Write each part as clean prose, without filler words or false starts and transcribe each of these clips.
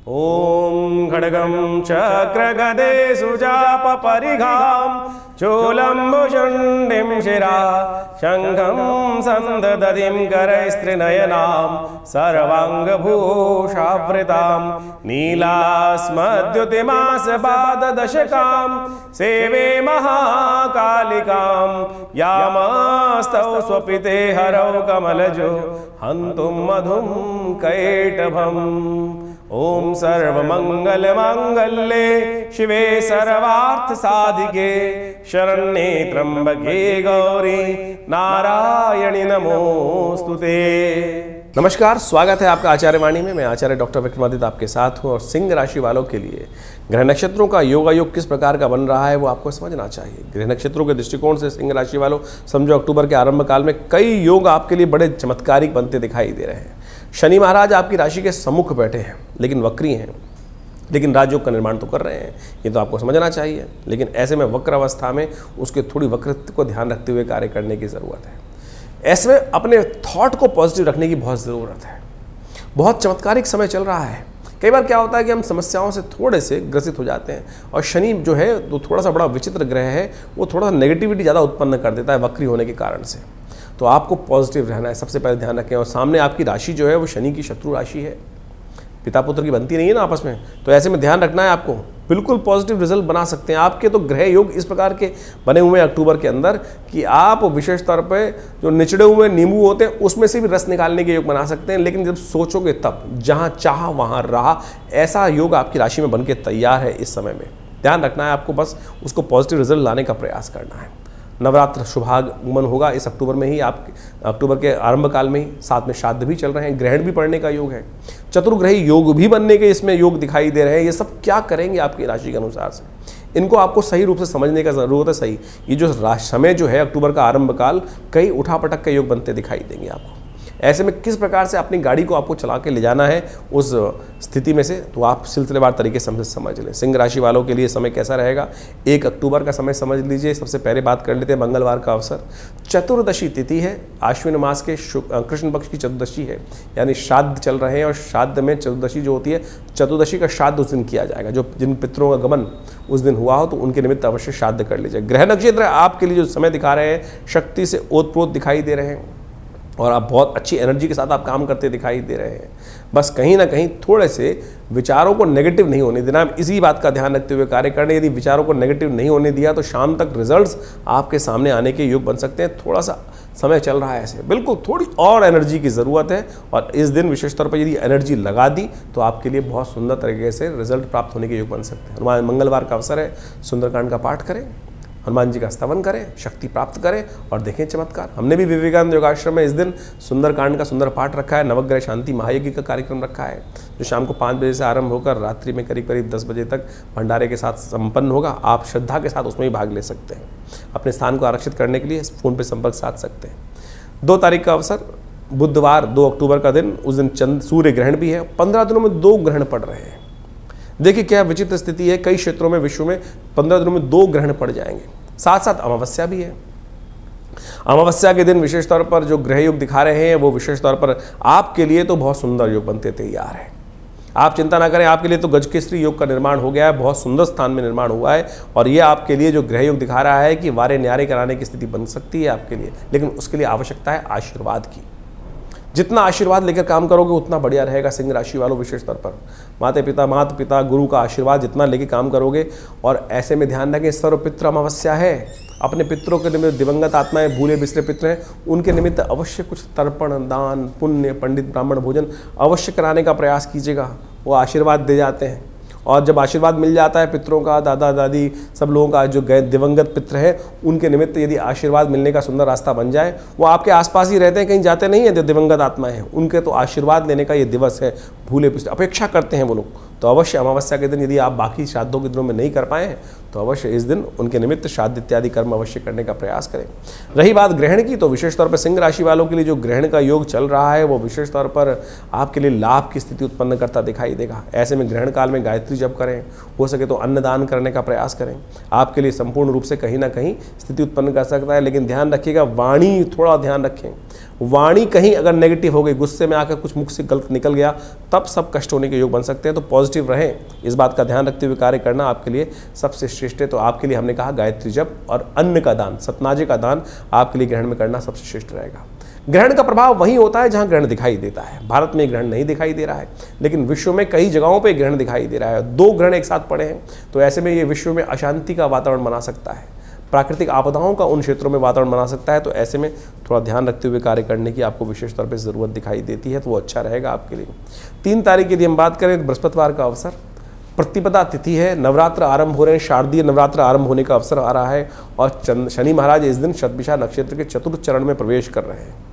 ओम खड्गं चक्रगदे सुजापपरिघां चूलम्बुशुण्डिं शिरा शङ्खं सन्ददतिं करैस्त्रिनयनां सर्वाङ्गभूषावृतां नीलास्मद्युतिमासपाददशकां सेवे महाकालिकां यामस्तौ स्वपिते हरौ कमलजो हन्तुं मधुं कैटभम्। ओम सर्वमंगल मांगल्ये शिवे सर्वार्थ साधिके शरण्ये त्र्यंबके गौरी नारायणी नमोस्तुते। नमस्कार, स्वागत है आपका आचार्य वाणी में। मैं आचार्य डॉक्टर विक्रमादित्य आपके साथ हूँ और सिंह राशि वालों के लिए ग्रह नक्षत्रों का योगायोग किस प्रकार का बन रहा है वो आपको समझना चाहिए। ग्रह नक्षत्रों के दृष्टिकोण से सिंह राशि वालों समझो अक्टूबर के आरंभ काल में कई योग आपके लिए बड़े चमत्कारिक बनते दिखाई दे रहे हैं। शनि महाराज आपकी राशि के सम्मुख बैठे हैं लेकिन वक्री हैं, लेकिन राजयोग का निर्माण तो कर रहे हैं, ये तो आपको समझना चाहिए। लेकिन ऐसे में वक्र अवस्था में उसके थोड़ी वक्रत्व को ध्यान रखते हुए कार्य करने की ज़रूरत है। ऐसे में अपने थॉट को पॉजिटिव रखने की बहुत ज़रूरत है। बहुत चमत्कारिक समय चल रहा है। कई बार क्या होता है कि हम समस्याओं से थोड़े से ग्रसित हो जाते हैं और शनि जो है तो थोड़ा सा बड़ा विचित्र ग्रह है, वो थोड़ा सा नेगेटिविटी ज़्यादा उत्पन्न कर देता है वक्री होने के कारण से। तो आपको पॉजिटिव रहना है, सबसे पहले ध्यान रखें। और सामने आपकी राशि जो है वो शनि की शत्रु राशि है, पिता पुत्र की बनती नहीं है ना आपस में, तो ऐसे में ध्यान रखना है आपको। बिल्कुल पॉजिटिव रिजल्ट बना सकते हैं। आपके तो ग्रह योग इस प्रकार के बने हुए हैं अक्टूबर के अंदर कि आप विशेष तौर पे जो निचड़े हुए नींबू होते हैं उसमें से भी रस निकालने के योग बना सकते हैं। लेकिन जब सोचोगे तब जहाँ चाह वहाँ रहा, ऐसा योग आपकी राशि में बन के तैयार है इस समय में। ध्यान रखना है आपको, बस उसको पॉजिटिव रिजल्ट लाने का प्रयास करना है। नवरात्र शुभागमन होगा इस अक्टूबर में ही, आप अक्टूबर के आरंभ काल में ही। साथ में श्राद्ध भी चल रहे हैं, ग्रहण भी पड़ने का योग है, चतुर्ग्रही योग भी बनने के इसमें योग दिखाई दे रहे हैं। ये सब क्या करेंगे आपकी राशि के अनुसार से, इनको आपको सही रूप से समझने का ज़रूरत है। सही ये जो समय जो है अक्टूबर का आरंभ काल, कई उठापटक के योग बनते दिखाई देंगे आपको। ऐसे में किस प्रकार से अपनी गाड़ी को आपको चला के ले जाना है उस स्थिति में से, तो आप सिलसिलेवार तरीके से समझ लें। सिंह राशि वालों के लिए समय कैसा रहेगा, 1 अक्टूबर का समय समझ लीजिए। सबसे पहले बात कर लेते हैं मंगलवार का अवसर। चतुर्दशी तिथि है, आश्विन मास के कृष्ण पक्ष की चतुर्दशी है, यानी श्राद्ध चल रहे हैं। और श्राद्ध में चतुर्दशी जो होती है, चतुर्दशी का श्राद्ध उस दिन किया जाएगा। जो जिन पितरों का गमन उस दिन हुआ हो तो उनके निमित्त अवश्य श्राद्ध कर लीजिए। ग्रह नक्षत्र आपके लिए जो समय दिखा रहे हैं, शक्ति से ओतप्रोत दिखाई दे रहे हैं और आप बहुत अच्छी एनर्जी के साथ आप काम करते दिखाई दे रहे हैं। बस कहीं ना कहीं थोड़े से विचारों को नेगेटिव नहीं होने देना, इसी बात का ध्यान रखते हुए कार्य करने। यदि विचारों को नेगेटिव नहीं होने दिया तो शाम तक रिजल्ट्स आपके सामने आने के योग बन सकते हैं। थोड़ा सा समय चल रहा है ऐसे, बिल्कुल थोड़ी और एनर्जी की ज़रूरत है। और इस दिन विशेष तौर पर यदि एनर्जी लगा दी तो आपके लिए बहुत सुंदर तरीके से रिजल्ट प्राप्त होने के योग बन सकते हैं। मंगलवार का अवसर है, सुंदरकांड का पाठ करें, हनुमान जी का स्तवन करें, शक्ति प्राप्त करें और देखें चमत्कार। हमने भी विवेकानंद योगाश्रम में इस दिन सुंदरकांड का सुंदर पाठ रखा है। नवग्रह शांति महायज्ञ का कार्यक्रम रखा है जो शाम को 5 बजे से आरंभ होकर रात्रि में करीब करीब 10 बजे तक भंडारे के साथ संपन्न होगा। आप श्रद्धा के साथ उसमें ही भाग ले सकते हैं। अपने स्थान को आरक्षित करने के लिए फ़ोन पर संपर्क साध सकते हैं। 2 तारीख का अवसर, बुधवार 2 अक्टूबर का दिन, उस दिन सूर्य ग्रहण भी है। 15 दिनों में 2 ग्रहण पड़ रहे हैं। देखिए क्या विचित्र स्थिति है, कई क्षेत्रों में विश्व में 15 दिनों में 2 ग्रहण पड़ जाएंगे। साथ साथ अमावस्या भी है। अमावस्या के दिन विशेष तौर पर जो ग्रह योग दिखा रहे हैं वो विशेष तौर पर आपके लिए तो बहुत सुंदर योग बनते तैयार है। आप चिंता ना करें, आपके लिए तो गजकेसरी योग का निर्माण हो गया है, बहुत सुंदर स्थान में निर्माण हुआ है। और ये आपके लिए जो ग्रह योग दिखा रहा है कि वारे न्यारे कराने की स्थिति बन सकती है आपके लिए, लेकिन उसके लिए आवश्यकता है आशीर्वाद की। जितना आशीर्वाद लेकर काम करोगे उतना बढ़िया रहेगा सिंह राशि वालों। विशेष तौर पर माता पिता गुरु का आशीर्वाद जितना लेके काम करोगे। और ऐसे में ध्यान रखें, सर्वपित्र अमावस्या है। अपने पितरों के निमित्त, दिवंगत आत्माएं भूले बिसरे पितर हैं, उनके निमित्त अवश्य कुछ तर्पण, दान, पुण्य, पंडित ब्राह्मण भोजन अवश्य कराने का प्रयास कीजिएगा। वो आशीर्वाद दे जाते हैं। और जब आशीर्वाद मिल जाता है पितरों का, दादा दादी सब लोगों का, जो गए दिवंगत पितर हैं उनके निमित्त यदि आशीर्वाद मिलने का सुंदर रास्ता बन जाए, वो आपके आसपास ही रहते हैं, कहीं जाते नहीं हैं। जो दिवंगत आत्माएं हैं उनके तो आशीर्वाद लेने का ये दिवस है। भूले पिछले अपेक्षा करते हैं वो लोग। तो अवश्य अमावस्या के दिन यदि आप बाकी श्राद्धों के दिनों में नहीं कर पाए हैं तो अवश्य इस दिन उनके निमित्त श्राद्ध इत्यादि कर्म अवश्य करने का प्रयास करें। रही बात ग्रहण की, तो विशेष तौर पर सिंह राशि वालों के लिए जो ग्रहण का योग चल रहा है वो विशेष तौर पर आपके लिए लाभ की स्थिति उत्पन्न करता दिखाई देगा। ऐसे में ग्रहण काल में गायत्री जप करें, हो सके तो अन्नदान करने का प्रयास करें। आपके लिए संपूर्ण रूप से कहीं ना कहीं स्थिति उत्पन्न कर सकता है। लेकिन ध्यान रखिएगा, वाणी थोड़ा ध्यान रखें। वाणी कहीं अगर नेगेटिव हो गई, गुस्से में आकर कुछ मुख से गलत निकल गया, तब सब कष्ट होने के योग बन सकते हैं। तो पॉजिटिव रहें, इस बात का ध्यान रखते हुए कार्य करना आपके लिए सबसे श्रेष्ठ है। तो आपके लिए हमने कहा गायत्री जप और अन्न का दान, सतनाजे का दान आपके लिए ग्रहण में करना सबसे श्रेष्ठ रहेगा। ग्रहण का प्रभाव वहीं होता है जहां ग्रहण दिखाई देता है। भारत में ग्रहण नहीं दिखाई दे रहा है, लेकिन विश्व में कई जगहों पे ग्रहण दिखाई दे रहा है। 2 ग्रहण एक साथ पड़े हैं, तो ऐसे में ये विश्व में अशांति का वातावरण बना सकता है, प्राकृतिक आपदाओं का उन क्षेत्रों में वातावरण बना सकता है। तो ऐसे में थोड़ा ध्यान रखते हुए कार्य करने की आपको विशेष तौर पर ज़रूरत दिखाई देती है, तो वो अच्छा रहेगा आपके लिए। 3 तारीख की यदि हम बात करें तो बृहस्पतिवार का अवसर, प्रतिपदा तिथि है, नवरात्र आरंभ हो रहे हैं, शारदीय नवरात्र आरंभ होने का अवसर आ रहा है। और शनि महाराज इस दिन शतभिषा नक्षत्र के चतुर्थ चरण में प्रवेश कर रहे हैं।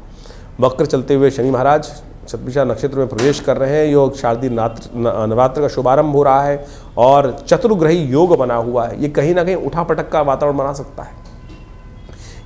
वक्र चलते हुए शनि महाराज शतभिषा नक्षत्र में प्रवेश कर रहे हैं। योग शारदीय नवरात्र का शुभारंभ हो रहा है और चतुर्ग्रही योग बना हुआ है। ये कहीं ना कहीं उठापटक का वातावरण बना सकता है।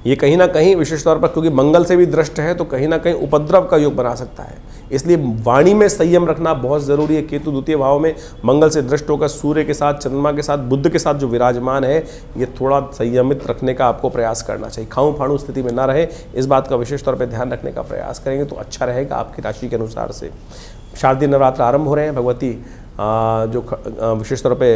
ये कहीं ना कहीं विशेष तौर पर क्योंकि मंगल से भी दृष्ट है, तो कहीं ना कहीं उपद्रव का योग बना सकता है। इसलिए वाणी में संयम रखना बहुत ज़रूरी है। केतु द्वितीय भाव में मंगल से दृष्ट होकर सूर्य के साथ, चंद्रमा के साथ, बुध के साथ जो विराजमान है, ये थोड़ा संयमित रखने का आपको प्रयास करना चाहिए। खाऊं फाड़ू स्थिति में ना रहे, इस बात का विशेष तौर पर ध्यान रखने का प्रयास करेंगे तो अच्छा रहेगा आपकी राशि के अनुसार से। शारदीय नवरात्र आरंभ हो रहे हैं। भगवती जो विशेष तौर पे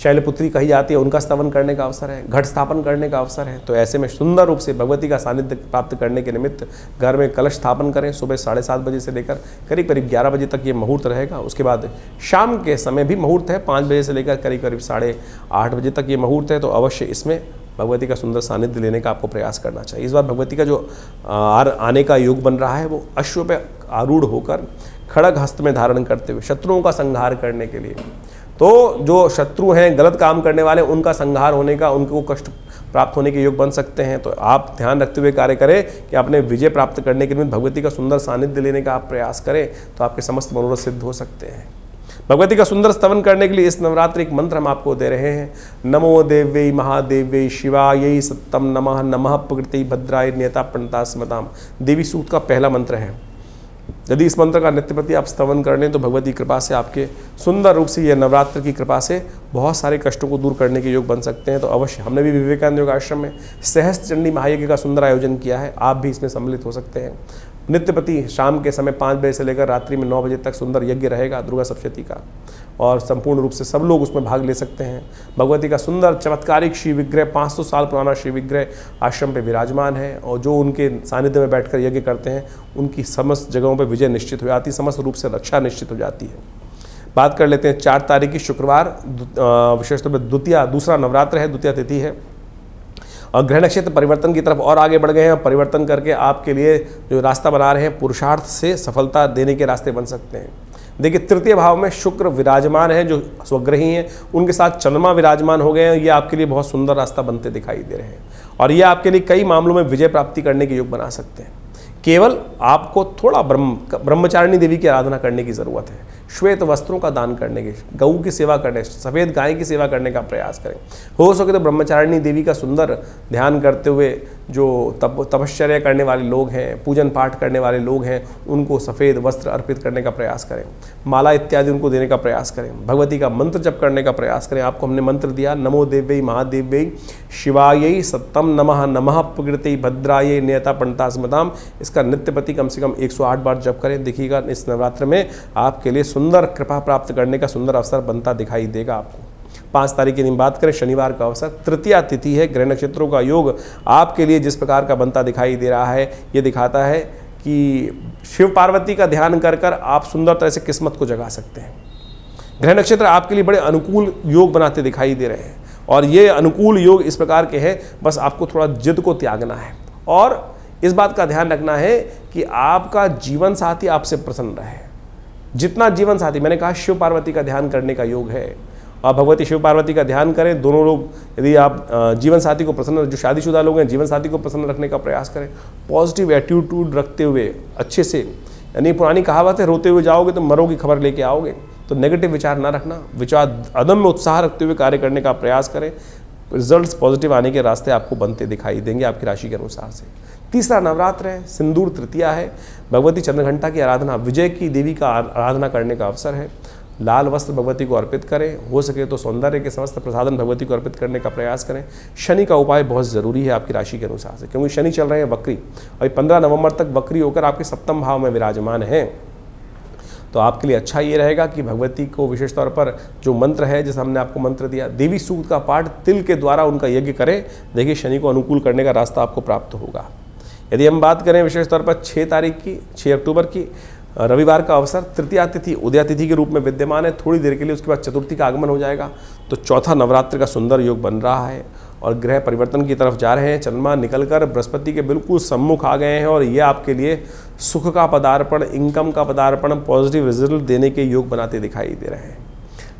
शैलपुत्री कही जाती है, उनका स्तवन करने का अवसर है, घट स्थापन करने का अवसर है। तो ऐसे में सुंदर रूप से भगवती का सानिध्य प्राप्त करने के निमित्त घर में कलश स्थापन करें। सुबह 7:30 बजे से लेकर करीब करीब 11 बजे तक ये मुहूर्त रहेगा। उसके बाद शाम के समय भी मुहूर्त है, 5 बजे से लेकर करीब करीब 8:30 बजे तक ये मुहूर्त है। तो अवश्य इसमें भगवती का सुंदर सानिध्य लेने का आपको प्रयास करना चाहिए। इस बार भगवती का जो आने का योग बन रहा है, वो अश्व पे आरूढ़ होकर खड़ग हस्त में धारण करते हुए शत्रुओं का संहार करने के लिए। तो जो शत्रु हैं, गलत काम करने वाले, उनका संहार होने का, उनको कष्ट प्राप्त होने के योग बन सकते हैं। तो आप ध्यान रखते हुए कार्य करें कि अपने विजय प्राप्त करने के लिए भगवती का सुंदर सानिध्य लेने का आप प्रयास करें, तो आपके समस्त मनोरथ सिद्ध हो सकते हैं। भगवती का सुंदर स्तवन करने के लिए इस नवरात्रि एक मंत्र हम आपको दे रहे हैं। नमो देव्यै महादेव्यै शिवायै सत्तम नमः नमः प्रकृति भद्राय नियता प्रणता स्मताम। देवी सूक्त का पहला मंत्र है। यदि इस मंत्र का नित्य प्रति आप स्तवन कर लें तो भगवती कृपा से आपके सुंदर रूप से यह नवरात्र की कृपा से बहुत सारे कष्टों को दूर करने के योग बन सकते हैं। तो अवश्य हमने भी विवेकानंद योग आश्रम में सहस्त्र चंडी महायज्ञ का सुंदर आयोजन किया है, आप भी इसमें सम्मिलित हो सकते हैं। नित्य प्रति शाम के समय 5 बजे से लेकर रात्रि में 9 बजे तक सुंदर यज्ञ रहेगा दुर्गा सप्तशती का, और संपूर्ण रूप से सब लोग उसमें भाग ले सकते हैं। भगवती का सुंदर चमत्कारिक श्री विग्रह 500 साल पुराना श्री विग्रह आश्रम पे विराजमान है, और जो उनके सानिध्य में बैठकर यज्ञ करते हैं उनकी समस्त जगहों पर विजय निश्चित हो जाती है, समस्त रूप से रक्षा निश्चित हो जाती है। बात कर लेते हैं 4 तारीख की शुक्रवार, विशेष तौर पर दूसरा नवरात्र है, द्वितीया तिथि है, और ग्रह नक्षत्र परिवर्तन की तरफ और आगे बढ़ गए हैं। परिवर्तन करके आपके लिए जो रास्ता बना रहे हैं, पुरुषार्थ से सफलता देने के रास्ते बन सकते हैं। देखिए, तृतीय भाव में शुक्र विराजमान है, जो स्वग्रही हैं, उनके साथ चंद्रमा विराजमान हो गए हैं। ये आपके लिए बहुत सुंदर रास्ता बनते दिखाई दे रहे हैं, और ये आपके लिए कई मामलों में विजय प्राप्ति करने के योग बना सकते हैं। केवल आपको थोड़ा ब्रह्मचारिणी देवी की आराधना करने की ज़रूरत है, श्वेत वस्त्रों का दान करने की, गऊ की सेवा करने, सफ़ेद गाय की सेवा करने का प्रयास करें। हो सके तो ब्रह्मचारिणी देवी का सुंदर ध्यान करते हुए जो तपश्चर्या करने वाले लोग हैं, पूजन पाठ करने वाले लोग हैं, उनको सफ़ेद वस्त्र अर्पित करने का प्रयास करें, माला इत्यादि उनको देने का प्रयास करें, भगवती का मंत्र जप करने का प्रयास करें। आपको हमने मंत्र दिया, नमो देव्यै महादेव्यै शिवायै सत्तम नमः नमः प्रकृति भद्रायै नियता प्रणता स्मताम। इसका नित्य प्रति कम से कम 108 बार जप करें। देखिएगा, इस नवरात्र में आपके लिए सुंदर कृपा प्राप्त करने का सुंदर अवसर बनता दिखाई देगा आपको। 5 तारीख की दिन बात करें, शनिवार का अवसर, तृतीया तिथि है, ग्रह नक्षत्रों का योग आपके लिए जिस प्रकार का बनता दिखाई दे रहा है, ये दिखाता है कि शिव पार्वती का ध्यान कर कर आप सुंदर तरह से किस्मत को जगा सकते हैं। ग्रह नक्षत्र आपके लिए बड़े अनुकूल योग बनाते दिखाई दे रहे हैं, और ये अनुकूल योग इस प्रकार के हैं, बस आपको थोड़ा जिद को त्यागना है, और इस बात का ध्यान रखना है कि आपका जीवन साथी आपसे प्रसन्न रहे। जितना जीवन साथी, मैंने कहा शिव पार्वती का ध्यान करने का योग है, और भगवती शिव पार्वती का ध्यान करें। दोनों लोग, यदि आप जीवन साथी को प्रसन्न, जो शादीशुदा लोग हैं, जीवन साथी को प्रसन्न रखने का प्रयास करें। पॉजिटिव एटीट्यूड रखते हुए अच्छे से, यानी पुरानी कहावत है, रोते हुए जाओगे तो मरो की खबर लेके आओगे। तो नेगेटिव विचार ना रखना, विचार अदम्य उत्साह रखते हुए कार्य करने का प्रयास करें। रिजल्ट्स पॉजिटिव आने के रास्ते आपको बनते दिखाई देंगे आपकी राशि के अनुसार से। तीसरा नवरात्र है, सिंदूर तृतीया है, भगवती चंद्रघंटा की आराधना, विजय की देवी का आराधना करने का अवसर है। लाल वस्त्र भगवती को अर्पित करें। हो सके तो सौंदर्य के समस्त प्रसाधन भगवती को अर्पित करने का प्रयास करें। शनि का उपाय बहुत ज़रूरी है आपकी राशि के अनुसार से, क्योंकि शनि चल रहे हैं वक्री और 15 नवंबर तक वक्री होकर आपके सप्तम भाव में विराजमान हैं। तो आपके लिए अच्छा ये रहेगा कि भगवती को विशेष तौर पर जो मंत्र है, जैसे हमने आपको मंत्र दिया, देवी सूक्त का पाठ तिल के द्वारा उनका यज्ञ करें। देखिए शनि को अनुकूल करने का रास्ता आपको प्राप्त होगा। यदि हम बात करें विशेष तौर पर 6 तारीख की, 6 अक्टूबर की, रविवार का अवसर, तृतीया तिथि उदया तिथि के रूप में विद्यमान है। थोड़ी देर के लिए उसके बाद चतुर्थी का आगमन हो जाएगा। तो चौथा नवरात्र का सुंदर योग बन रहा है और ग्रह परिवर्तन की तरफ जा रहे हैं। चंद्रमा निकलकर बृहस्पति के बिल्कुल सम्मुख आ गए हैं और ये आपके लिए सुख का पदार्पण, इनकम का पदार्पण, पॉजिटिव रिजल्ट देने के योग बनाते दिखाई दे रहे हैं।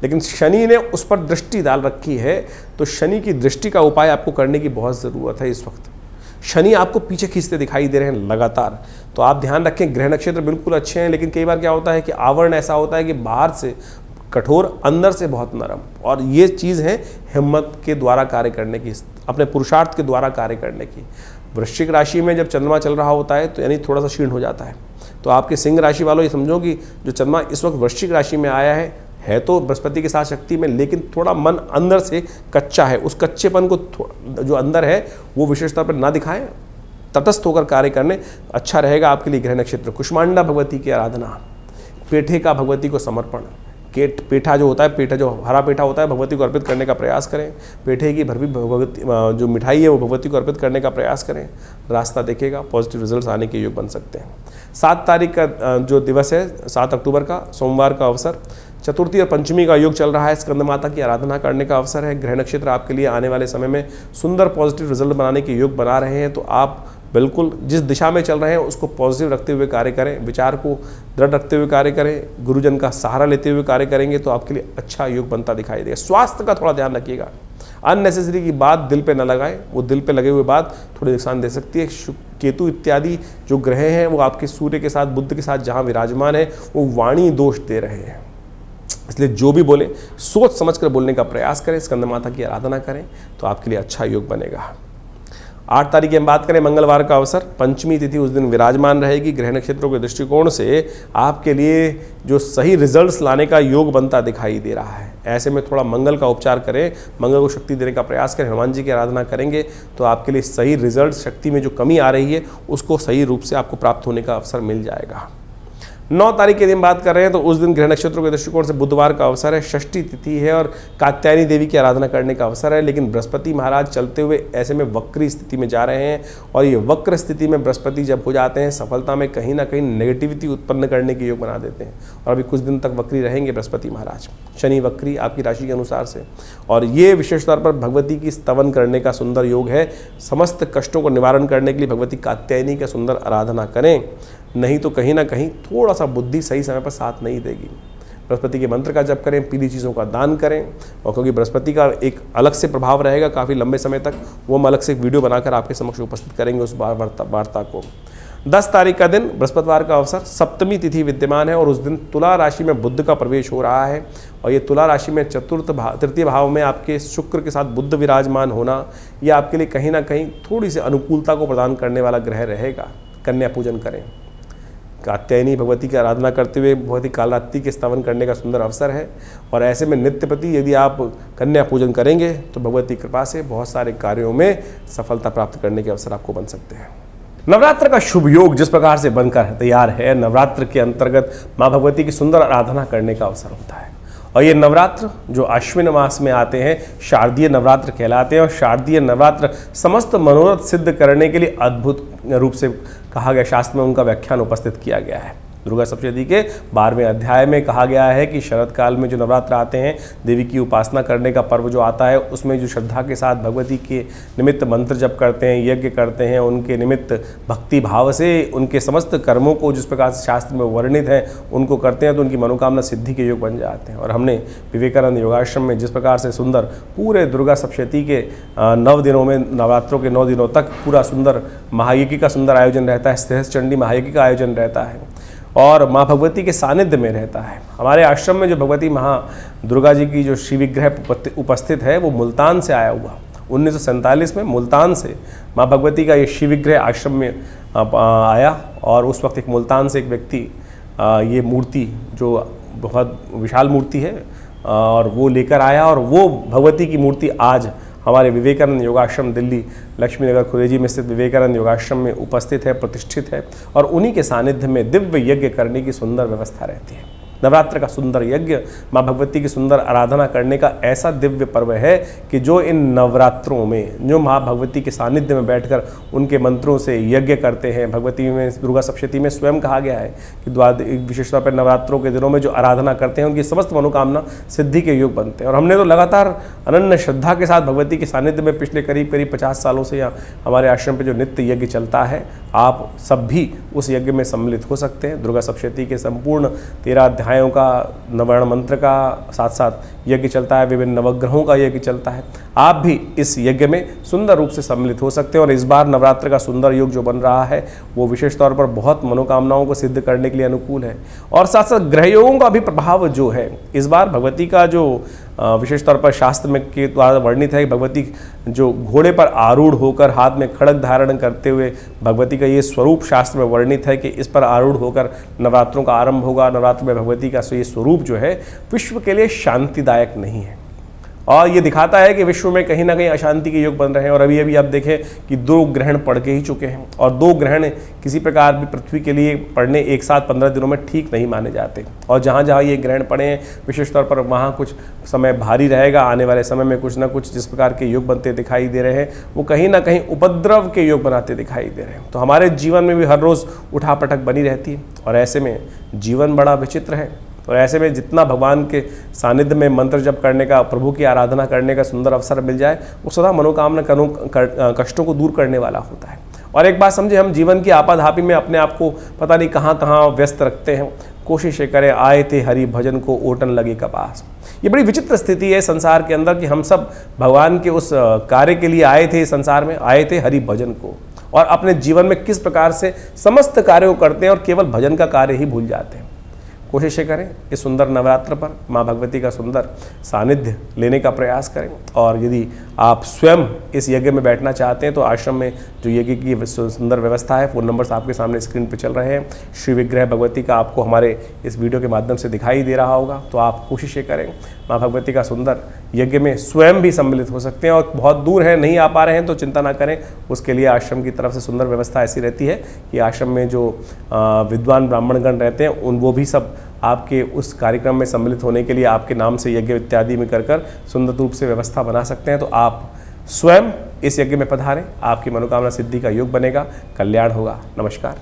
लेकिन शनि ने उस पर दृष्टि डाल रखी है, तो शनि की दृष्टि का उपाय आपको करने की बहुत ज़रूरत है। इस वक्त शनि आपको पीछे खींचते दिखाई दे रहे हैं लगातार। तो आप ध्यान रखें, ग्रह नक्षत्र बिल्कुल अच्छे हैं, लेकिन कई बार क्या होता है कि आवरण ऐसा होता है कि बाहर से कठोर, अंदर से बहुत नरम। और ये चीज़ है हिम्मत के द्वारा कार्य करने की, अपने पुरुषार्थ के द्वारा कार्य करने की। वृश्चिक राशि में जब चंद्रमा चल रहा होता है तो यानी थोड़ा सा क्षीण हो जाता है। तो आपके सिंह राशि वालों ये समझो कि जो चंद्रमा इस वक्त वृश्चिक राशि में आया है तो बृहस्पति के साथ शक्ति में, लेकिन थोड़ा मन अंदर से कच्चा है। उस कच्चेपन को जो अंदर है वो विशेष तौर पर ना दिखाएं, तटस्थ होकर कार्य करने अच्छा रहेगा आपके लिए। ग्रह नक्षत्र कुष्मांडा भगवती की आराधना, पेठे का भगवती को समर्पण, पेठा जो होता है, पेठा जो हरा पेठा होता है, भगवती को अर्पित करने का प्रयास करें। पेठे की भरवी भगवती जो मिठाई है वो भगवती को अर्पित करने का प्रयास करें। रास्ता देखेगा, पॉजिटिव रिजल्ट्स आने के योग बन सकते हैं। 7 तारीख का जो दिवस है, 7 अक्टूबर का, सोमवार का अवसर, चतुर्थी और पंचमी का योग चल रहा है। स्कंद माता की आराधना करने का अवसर है। ग्रह नक्षत्र आपके लिए आने वाले समय में सुंदर पॉजिटिव रिजल्ट बनाने के योग बना रहे हैं। तो आप बिल्कुल जिस दिशा में चल रहे हैं उसको पॉजिटिव रखते हुए कार्य करें, विचार को दृढ़ रखते हुए कार्य करें, गुरुजन का सहारा लेते हुए कार्य करेंगे तो आपके लिए अच्छा योग बनता दिखाई देगा। स्वास्थ्य का थोड़ा ध्यान रखिएगा, अननेसेसरी की बात दिल पे न लगाएं, वो दिल पे लगे हुए बात थोड़ी नुकसान दे सकती है। केतु इत्यादि जो ग्रह हैं वो आपके सूर्य के साथ, बुध के साथ जहाँ विराजमान है वो वाणी दोष दे रहे हैं, इसलिए जो भी बोले सोच समझ कर बोलने का प्रयास करें। स्कंद माता की आराधना करें तो आपके लिए अच्छा योग बनेगा। 8 तारीख की हम बात करें, मंगलवार का अवसर, पंचमी तिथि उस दिन विराजमान रहेगी। ग्रह नक्षत्रों के दृष्टिकोण से आपके लिए जो सही रिजल्ट्स लाने का योग बनता दिखाई दे रहा है। ऐसे में थोड़ा मंगल का उपचार करें, मंगल को शक्ति देने का प्रयास करें, हनुमान जी की आराधना करेंगे तो आपके लिए सही रिजल्ट, शक्ति में जो कमी आ रही है उसको सही रूप से आपको प्राप्त होने का अवसर मिल जाएगा। 9 तारीख के दिन बात कर रहे हैं तो उस दिन ग्रह नक्षत्रों के दृष्टिकोण से बुधवार का अवसर है, षष्ठी तिथि है और कात्यायनी देवी की आराधना करने का अवसर है। लेकिन बृहस्पति महाराज चलते हुए ऐसे में वक्री स्थिति में जा रहे हैं और ये वक्र स्थिति में बृहस्पति जब हो जाते हैं सफलता में कहीं ना कहीं नेगेटिविटी उत्पन्न करने के योग बना देते हैं और अभी कुछ दिन तक वक्री रहेंगे बृहस्पति महाराज। शनि वक्री आपकी राशि के अनुसार से, और ये विशेष तौर पर भगवती की स्तवन करने का सुंदर योग है। समस्त कष्टों को निवारण करने के लिए भगवती कात्यायनी का सुंदर आराधना करें, नहीं तो कहीं ना कहीं थोड़ा सा बुद्धि सही समय पर साथ नहीं देगी। बृहस्पति के मंत्र का जप करें, पीली चीज़ों का दान करें, और क्योंकि बृहस्पति का एक अलग से प्रभाव रहेगा काफ़ी लंबे समय तक, वो हम अलग से एक वीडियो बनाकर आपके समक्ष उपस्थित करेंगे उस वार्ता को। 10 तारीख का दिन बृहस्पतिवार का अवसर, सप्तमी तिथि विद्यमान है और उस दिन तुला राशि में बुध का प्रवेश हो रहा है और ये तुला राशि में तृतीय भाव में आपके शुक्र के साथ बुध विराजमान होना, ये आपके लिए कहीं ना कहीं थोड़ी सी अनुकूलता को प्रदान करने वाला ग्रह रहेगा। कन्या पूजन करें, कात्यायनी भगवती की आराधना करते हुए भगवती कालरात्रि के स्तवन करने का सुंदर अवसर है और ऐसे में नित्य प्रति यदि आप कन्या पूजन करेंगे तो भगवती कृपा से बहुत सारे कार्यों में सफलता प्राप्त करने के अवसर आपको बन सकते हैं। नवरात्र का शुभ योग जिस प्रकार से बनकर तैयार है, नवरात्र के अंतर्गत माँ भगवती की सुंदर आराधना करने का अवसर होता है और ये नवरात्र जो अश्विन मास में आते हैं शारदीय नवरात्र कहलाते हैं और शारदीय नवरात्र समस्त मनोरथ सिद्ध करने के लिए अद्भुत रूप से कहा गया, शास्त्र में उनका व्याख्यान उपस्थित किया गया है। दुर्गा सप्तशती के 12वें अध्याय में कहा गया है कि शरद काल में जो नवरात्र आते हैं, देवी की उपासना करने का पर्व जो आता है, उसमें जो श्रद्धा के साथ भगवती के निमित्त मंत्र जप करते हैं, यज्ञ करते हैं, उनके निमित्त भक्ति भाव से उनके समस्त कर्मों को जिस प्रकार से शास्त्र में वर्णित है उनको करते हैं तो उनकी मनोकामना सिद्धि के योग बन जाते हैं। और हमने विवेकानंद योगाश्रम में जिस प्रकार से सुंदर पूरे दुर्गा सप्तशती के 9 दिनों में, नवरात्रों के 9 दिनों तक पूरा सुंदर महायज्ञ का सुंदर आयोजन रहता है, सहस्त्रचंडी महायज्ञ का आयोजन रहता है और माँ भगवती के सानिध्य में रहता है। हमारे आश्रम में जो भगवती दुर्गा जी की जो श्री विग्रह उपस्थित है वो मुल्तान से आया हुआ। 1947 में मुल्तान से माँ भगवती का ये श्री विग्रह आश्रम में आया और उस वक्त एक मुल्तान से एक व्यक्ति ये मूर्ति जो बहुत विशाल मूर्ति है और वो लेकर आया, और वो भगवती की मूर्ति आज हमारे विवेकानंद योगाश्रम दिल्ली लक्ष्मी नगर खुरेजी में स्थित विवेकानंद योगाश्रम में उपस्थित है, प्रतिष्ठित है, और उन्हीं के सानिध्य में दिव्य यज्ञ करने की सुंदर व्यवस्था रहती है। नवरात्र का सुंदर यज्ञ, माँ भगवती की सुंदर आराधना करने का ऐसा दिव्य पर्व है कि जो इन नवरात्रों में जो माँ भगवती के सानिध्य में बैठकर उनके मंत्रों से यज्ञ करते हैं, भगवती में दुर्गा सप्तशती में स्वयं कहा गया है कि विशेष तौर पर नवरात्रों के दिनों में जो आराधना करते हैं उनकी समस्त मनोकामना सिद्धि के योग बनते हैं। और हमने तो लगातार अनन्य श्रद्धा के साथ भगवती के सानिध्य में पिछले करीब 50 सालों से यहाँ हमारे आश्रम पर जो नित्य यज्ञ चलता है, आप सब भी उस यज्ञ में सम्मिलित हो सकते हैं। दुर्गा सप्तशती के संपूर्ण 13 अध्यायों का, नवर्ण मंत्र का साथ साथ यज्ञ चलता है, विभिन्न नवग्रहों का यज्ञ चलता है। आप भी इस यज्ञ में सुंदर रूप से सम्मिलित हो सकते हैं। और इस बार नवरात्र का सुंदर योग जो बन रहा है वो विशेष तौर पर बहुत मनोकामनाओं को सिद्ध करने के लिए अनुकूल है। और साथ साथ ग्रह योगों का भी प्रभाव जो है इस बार भगवती का जो विशेष तौर पर शास्त्र में के द्वारा वर्णित है, भगवती जो घोड़े पर आरूढ़ होकर हाथ में खड्ग धारण करते हुए भगवती का ये स्वरूप शास्त्र में वर्णित है कि इस पर आरूढ़ होकर नवरात्रों का आरंभ होगा। नवरात्र में भगवती का ये स्वरूप जो है विश्व के लिए शांतिदायक नहीं है, और ये दिखाता है कि विश्व में कहीं ना कहीं अशांति के योग बन रहे हैं। और अभी अभी आप देखें कि 2 ग्रहण पड़ के ही चुके हैं, और 2 ग्रहण किसी प्रकार भी पृथ्वी के लिए पड़ने एक साथ 15 दिनों में ठीक नहीं माने जाते। और जहाँ जहाँ ये ग्रहण पड़े हैं विशेष तौर पर वहाँ कुछ समय भारी रहेगा। आने वाले समय में कुछ ना कुछ जिस प्रकार के योग बनते दिखाई दे रहे हैं वो कहीं ना कहीं उपद्रव के योग बनाते दिखाई दे रहे हैं। तो हमारे जीवन में भी हर रोज़ उठापटक बनी रहती है, और ऐसे में जीवन बड़ा विचित्र है। और ऐसे में जितना भगवान के सानिध्य में मंत्र जप करने का, प्रभु की आराधना करने का सुंदर अवसर मिल जाए, वो सदा मनोकामना कष्टों को दूर करने वाला होता है। और एक बात समझे, हम जीवन की आपाधापी में अपने आप को पता नहीं कहाँ कहाँ व्यस्त रखते हैं। कोशिश करें, आए थे हरि भजन को ओटन लगे कपास। ये बड़ी विचित्र स्थिति है संसार के अंदर कि हम सब भगवान के उस कार्य के लिए आए थे, संसार में आए थे हरि भजन को, और अपने जीवन में किस प्रकार से समस्त कार्यों को करते हैं और केवल भजन का कार्य ही भूल जाते हैं। कोशिश करें इस सुंदर नवरात्र पर माँ भगवती का सुंदर सानिध्य लेने का प्रयास करें। और यदि आप स्वयं इस यज्ञ में बैठना चाहते हैं तो आश्रम में जो यज्ञ की सुंदर व्यवस्था है, फ़ोन नंबर्स आपके सामने स्क्रीन पर चल रहे हैं। श्री विग्रह भगवती का आपको हमारे इस वीडियो के माध्यम से दिखाई दे रहा होगा। तो आप कोशिश करें, माँ भगवती का सुंदर यज्ञ में स्वयं भी सम्मिलित हो सकते हैं। और बहुत दूर है, नहीं आ पा रहे हैं तो चिंता ना करें, उसके लिए आश्रम की तरफ से सुंदर व्यवस्था ऐसी रहती है कि आश्रम में जो विद्वान ब्राह्मणगण रहते हैं वो भी सब आपके उस कार्यक्रम में सम्मिलित होने के लिए आपके नाम से यज्ञ इत्यादि में कर सुंदर रूप से व्यवस्था बना सकते हैं। तो आप स्वयं इस यज्ञ में पधारें, आपकी मनोकामना सिद्धि का योग बनेगा, कल्याण होगा। नमस्कार।